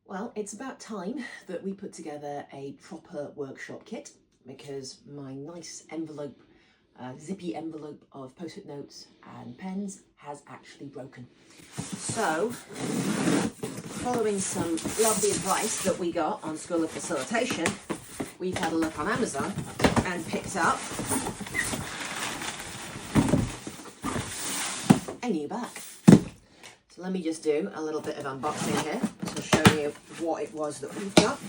Well, it's about time that we put together a proper workshop kit because my nice envelope, zippy envelope of post-it notes and pens has actually broken. So, following some lovely advice that we got on School of Facilitation, we've had a look on Amazon and picked up a new bag. So let me just do a little bit of unboxing here to show you what it was that we've got.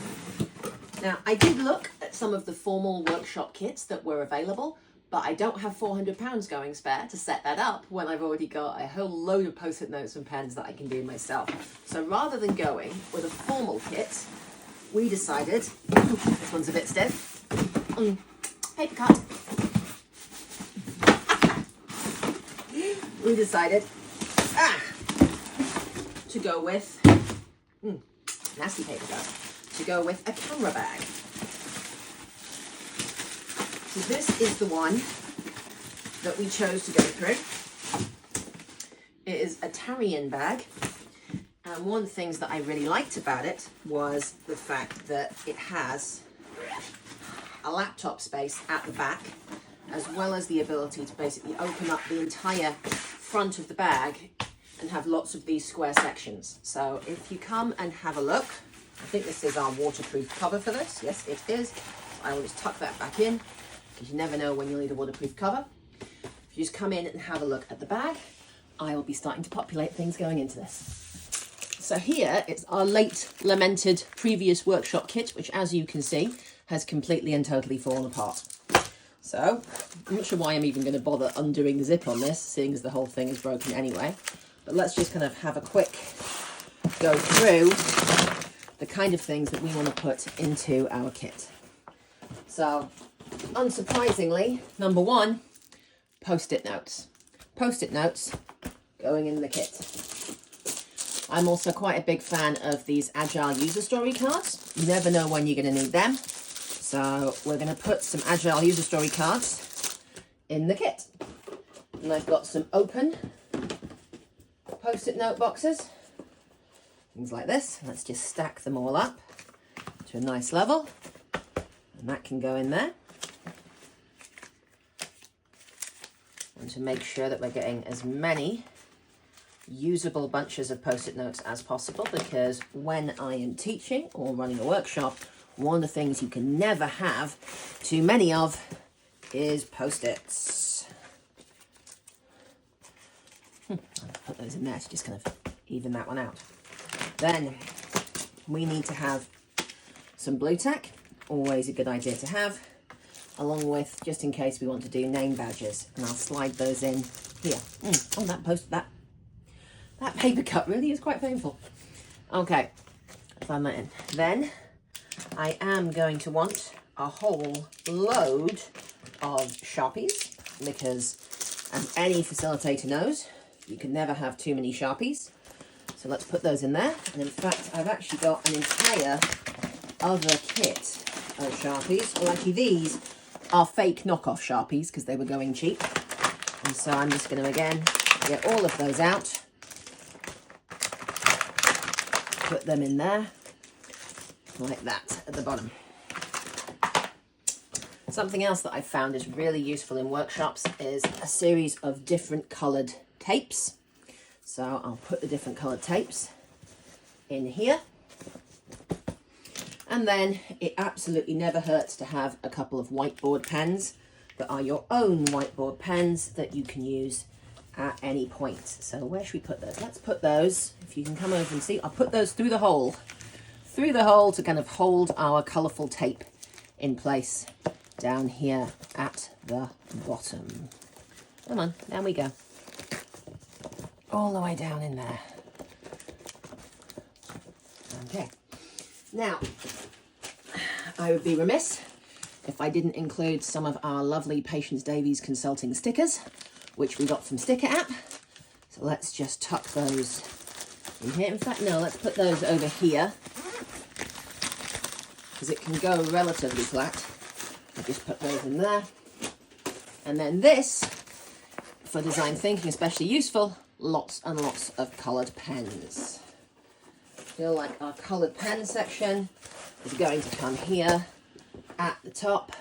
Now, I did look at some of the formal workshop kits that were available, but I don't have £400 going spare to set that up when I've already got a whole load of post-it notes and pens that I can do myself. So rather than going with a formal kit, we decided, this one's a bit stiff, paper cut. We decided to go with, nasty paper cut, to go with a camera bag. So this is the one that we chose to go through. It is a Tarian bag. And one of the things that I really liked about it was the fact that it has a laptop space at the back, as well as the ability to basically open up the entire front of the bag and have lots of these square sections. So if you come and have a look, I think this is our waterproof cover for this. Yes, it is. I will just tuck that back in because you never know when you'll need a waterproof cover. If you just come in and have a look at the bag, I will be starting to populate things going into this. So here it's our late lamented previous workshop kit, which as you can see has completely and totally fallen apart. So I'm not sure why I'm even going to bother undoing the zip on this, seeing as the whole thing is broken anyway. But let's just kind of have a quick go through the kind of things that we want to put into our kit. So unsurprisingly, number one, post-it notes. Post-it notes going in the kit. I'm also quite a big fan of these agile user story cards. You never know when you're going to need them. So we're going to put some agile user story cards in the kit. And I've got some open post-it note boxes. Things like this. Let's just stack them all up to a nice level. And that can go in there. And to make sure that we're getting as many usable bunches of post-it notes as possible, because when I am teaching or running a workshop, one of the things you can never have too many of is post-its. I'll put those in there to just kind of even that one out. Then we need to have some blue tack, always a good idea to have, along with, just in case we want to do name badges, and I'll slide those in here. Oh, that paper cut really is quite painful. Okay, slide that in. Then I am going to want a whole load of Sharpies, because as any facilitator knows, you can never have too many Sharpies. So let's put those in there. And in fact, I've actually got an entire other kit of Sharpies. Well, actually these are fake knockoff Sharpies because they were going cheap. And so I'm just going to, again, get all of those out. Put them in there, like that, at the bottom. Something else that I found is really useful in workshops is a series of different coloured tapes. So I'll put the different coloured tapes in here. And then it absolutely never hurts to have a couple of whiteboard pens that are your own whiteboard pens that you can use at any point. So where should we put those? Let's put those, if you can come over and see, I'll put those through the hole to kind of hold our colourful tape in place down here at the bottom. Come on, down we go. All the way down in there. Okay. Now, I would be remiss if I didn't include some of our lovely Patience Davies Consulting stickers, which we got from Sticker App. So let's just tuck those in here. In fact, no, let's put those over here, because it can go relatively flat. I'll just put those in there. And then this, for design thinking, especially useful, lots and lots of coloured pens. feel like our coloured pen section is going to come here at the top.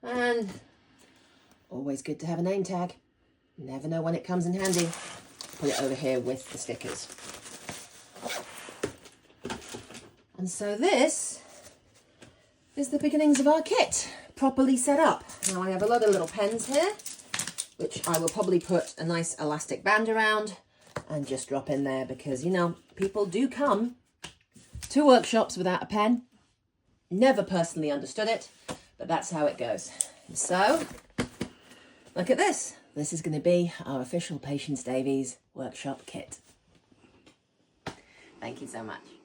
And always good to have a name tag. Never know when it comes in handy. Put it over here with the stickers. And so this is the beginnings of our kit, properly set up. Now I have a lot of little pens here, which I will probably put a nice elastic band around and just drop in there because, you know, people do come to workshops without a pen. Never personally understood it, but that's how it goes. So, look at this. This is going to be our official Patience Davies workshop kit. Thank you so much.